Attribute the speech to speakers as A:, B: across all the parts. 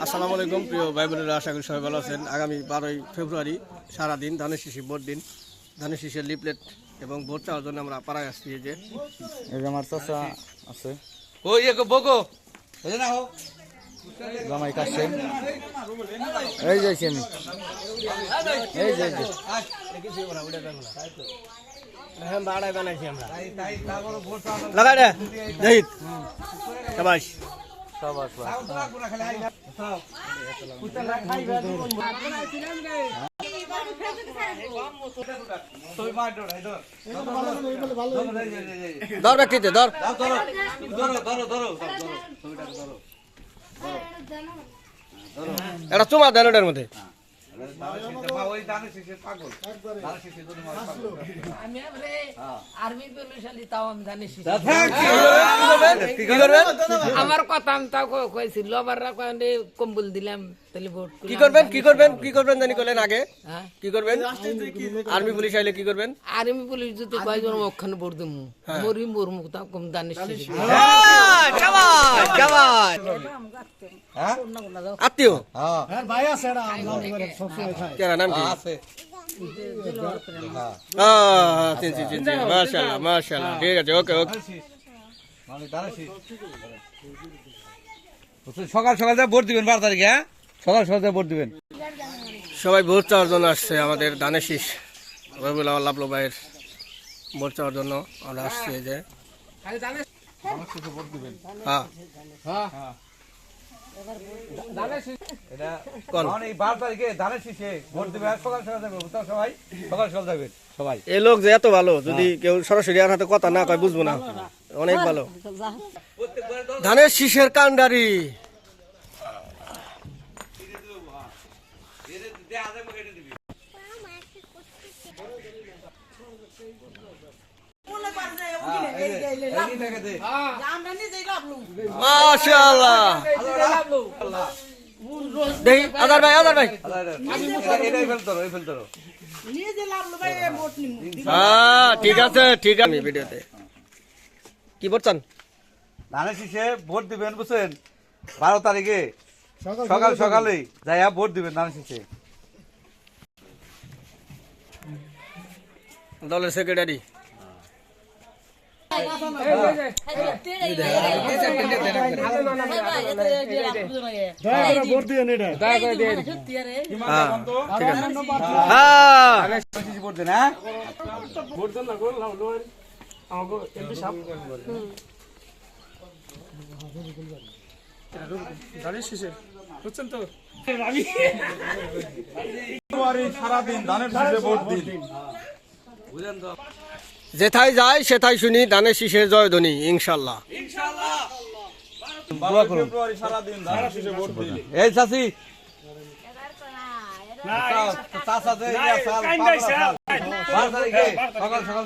A: আসসালামু আলাইকুম প্রিয় ভাই বোনেরা, আশা করি সবাই ভালো আছেন। আগামী 12ই ফেব্রুয়ারি সারাদিন ধানের শীষে ভোট দিন। ধানের শীষের লিফলেট এবং ভোট চাওয়ার জন্য আমরা পাড়ায় আসছি। এই যে
B: আমার চাচা আছে,
C: ওই বগো
B: জামাই কাছেন, এই যাইছি আমি, এই যে
A: লাগাই রে জাহিদ, শাবাশ। ধর ব্যক্তিতে ধর, এটা চুমা দেন ওটার মধ্যে।
D: আমার কথা আমি তাও কইছিল আবাররা কইলে কম্বল দিলাম তাহলে ভোট
A: কি করবেন কি করবেন কি করবেন জানি কইলেন আগে,
D: হ্যাঁ
A: কি করবেন? আর্মি পুলিশ আইলে কি করবেন?
D: আর্মি পুলিশ যদি কয়জন ওখানে ভোট দেবো মরি মরমু তা কম দানিশ
A: আত্মীয়
B: ভাই আছে,
A: কেরা নাম কি? মাশাআল্লাহ মাশাআল্লাহ, ঠিক আছে, ওকে ওকে।
C: সকাল সকাল যা ভোট দিবেন 12 তারিখে, হ্যাঁ সকাল সকাল যা ভোট দিবেন।
A: সবাই ভোট চাওয়ার জন্য আসছে আমাদের ধানের শীষ লাভলো ভাইয়ের ভোট চাওয়ার জন্য আমরা আসছি। এই যে হ্যাঁ
C: এই 12 তারিখে ধানের শীষে ভোট দিবে, সকাল সকাল যাবে, সবাই সকাল সকাল যাবেন সবাই।
A: এই লোক যে এত ভালো, যদি কেউ সরাসরি আর হাতে কথা না কয় বুঝবো না, অনেক ভালো। ধানের শীষের কান্ডারি মাশাআল্লাহ। দেখি আদার ভাই, আদার ভাই, হ্যাঁ ঠিক আছে ঠিক আছে। ভিডিওতে কি বলছেন?
C: ধানের শীষে ভোট দিবেন বুঝছেন, 12 তারিখে সকাল সকালেই যাইয়া ভোট দিবেন ধানের শীষে।
A: দলের সেক্রেটারি
C: ভোট দেন, হ্যাঁ
B: সারাদিন ধানের শীষে ভোট দিন।
A: যেথায় যায় সেথায় শুনি ধানের শীষের জয়ধ্বনি, ইনশাল্লাহ।
B: ফেব্রুয়ারি সারাদিন ধানের শীষে ভোট দিন।
C: এই চাচি সকাল সকাল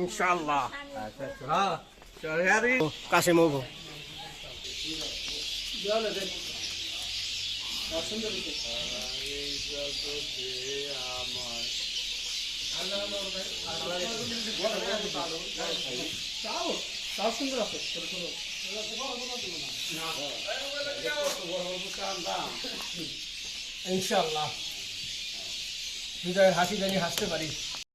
A: ইনশাল্লাহ কাশিম বাবু ইনশাল্লাহ হৃদয়ের হাসি জানি হাসতে পারি।